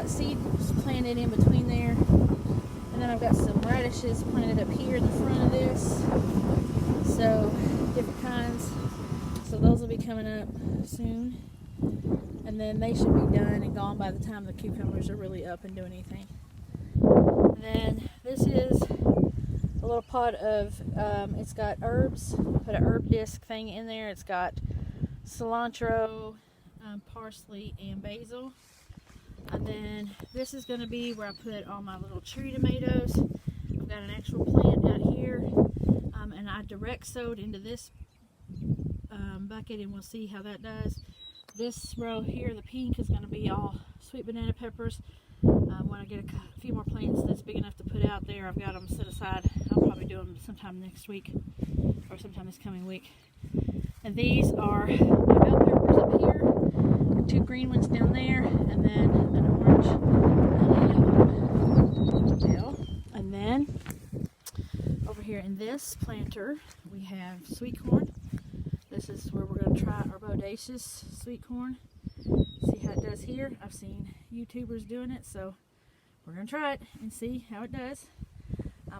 got seeds planted in between there. And then I've got some radishes planted up here in the front of this. So, different kinds. So those will be coming up soon. And then they should be done and gone by the time the cucumbers are really up and doing anything. And then this is a little pot of, it's got herbs. Put an herb disc thing in there. It's got cilantro, parsley, and basil. And then this is going to be where I put all my little cherry tomatoes. I've got an actual plant out here, and I direct sowed into this bucket, and we'll see how that does. This row here, the pink, is going to be all sweet banana peppers. When I get a few more plants that's big enough to put out there, I've got them set aside. I'll probably do them sometime next week or sometime this coming week. And these are my bell peppers up here, 2 green ones down there, and then an orange and a yellow bell. And then over here in this planter, we have sweet corn. This is where we're going to try our bodacious sweet corn. See how it does here. I've seen YouTubers doing it, so we're going to try it and see how it does.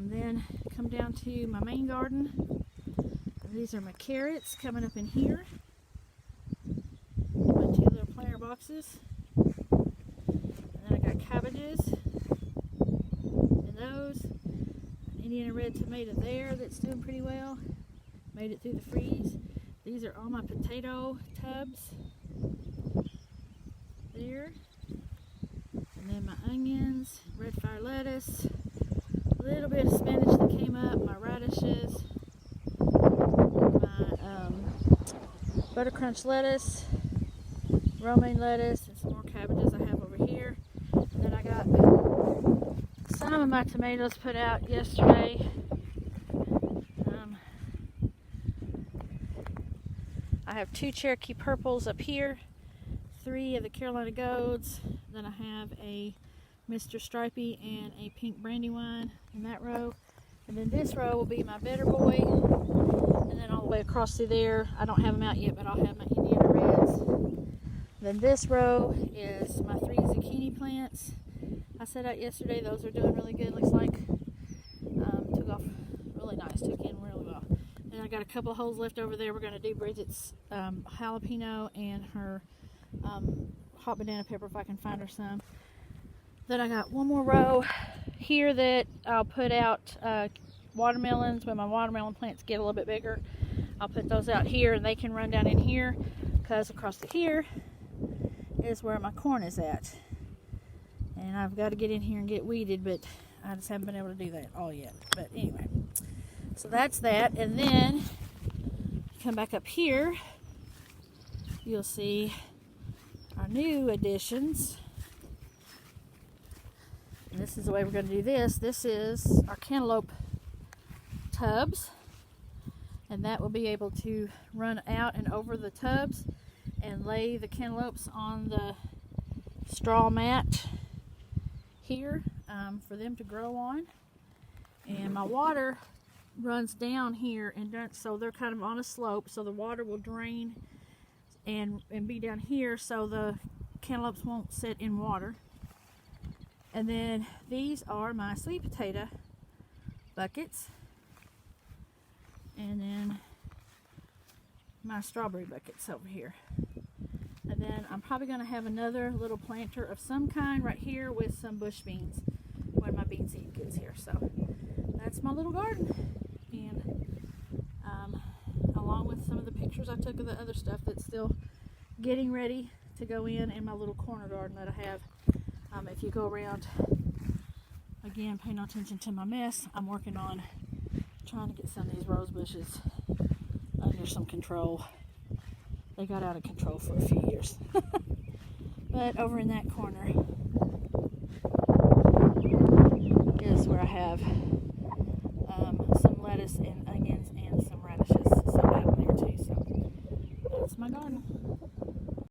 Then come down to my main garden. These are my carrots coming up in here. My 2 little planter boxes. And then I got cabbages and those. An Indiana red tomato there that's doing pretty well. Made it through the freeze. These are all my potato tubs there. And then my onions, red fire lettuce, a little bit of spinach that came up, my radishes, my butter crunch lettuce, romaine lettuce, and some more cabbages I have over here. And then I got some of my tomatoes put out yesterday. I have 2 Cherokee purples up here, 3 of the Carolina golds. Then I have a Mr. Stripey and a pink brandywine in that row. And then this row will be my Better Boy. And then all the way across through there, I don't have them out yet, but I'll have my Indiana Reds. Then this row is my 3 zucchini plants I set out yesterday. Those are doing really good, looks like. Took off really nice, took in really well. And I got a couple of holes left over there. We're going to do Bridget's jalapeno and her hot banana pepper if I can find her some. Then I got one more row here that I'll put out watermelons. When my watermelon plants get a little bit bigger, I'll put those out here and they can run down in here, because across to here is where my corn is at. And I've got to get in here and get weeded, but I just haven't been able to do that all yet. But anyway, so that's that. And then come back up here, you'll see our new additions. And this is the way we're going to do this. This is our cantaloupe tubs, and that will be able to run out and over the tubs and lay the cantaloupes on the straw mat here for them to grow on. And my water runs down here, and so they're kind of on a slope, so the water will drain and be down here, so the cantaloupes won't sit in water. And then these are my sweet potato buckets, and then my strawberry buckets over here. And then I'm probably going to have another little planter of some kind right here with some bush beans when my bean seed gets here. So that's my little garden, and along with some of the pictures I took of the other stuff that's still getting ready to go in my little corner garden that I have. If you go around, again, pay no attention to my mess. I'm working on trying to get some of these rose bushes under some control. They got out of control for a few years. But over in that corner is where I have some lettuce and onions and some radishes. So out there too. So that's my garden.